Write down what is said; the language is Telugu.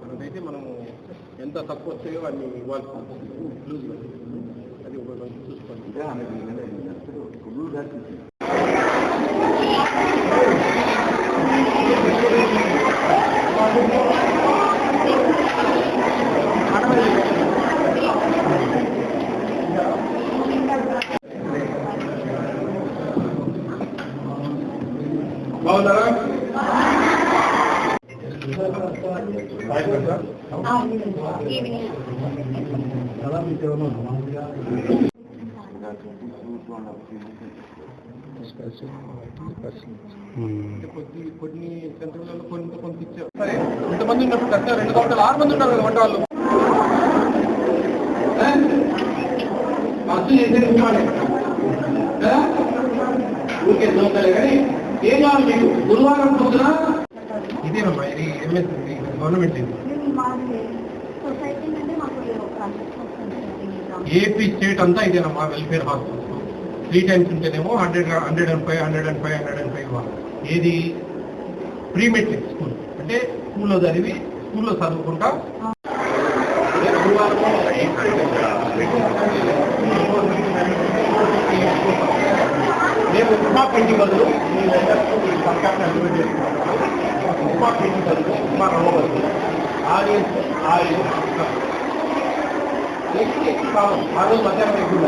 మనమైతే మనము ఎంత తక్కువ వస్తాయో అన్ని ఇవ్వాలి అది చూసుకోండి. బాగున్నారా? కొన్ని సెంటర్లలో కొంత ఇచ్చారు. సరే ఇంతమంది ఉన్నప్పుడు కరెక్ట్గా 2 గంటలు 6 మంది ఉన్నారు కదా వంట వాళ్ళు. ఖర్చు చేసేది ఊరికే దోకలే కానీ ఏం కావాలి మీకు? గురువారం పొద్దున ఇదేనమ్మా, ఇది ఎంఎస్ గవర్నమెంట్ ఏపీ స్టేట్ అంతా ఇదేనమ్మా. వెల్ఫేర్ హాస్పిటల్ 3 times ఉంటేనేమో 105 ఇవ్వాలి. ఏది ప్రీ మెట్రిక్ స్కూల్ అంటే స్కూల్లో చదివి స్కూల్లో చదువుకుంటా రేపు ఉప్మా పిండి బదులు ఉప్మా పిండి బదులు ఉప్మా రవ్వ బదులు ఆనియన్స్ ఆయిల్ కావాలి. ఆ రోజు మధ్యాహ్నం ఎక్కువ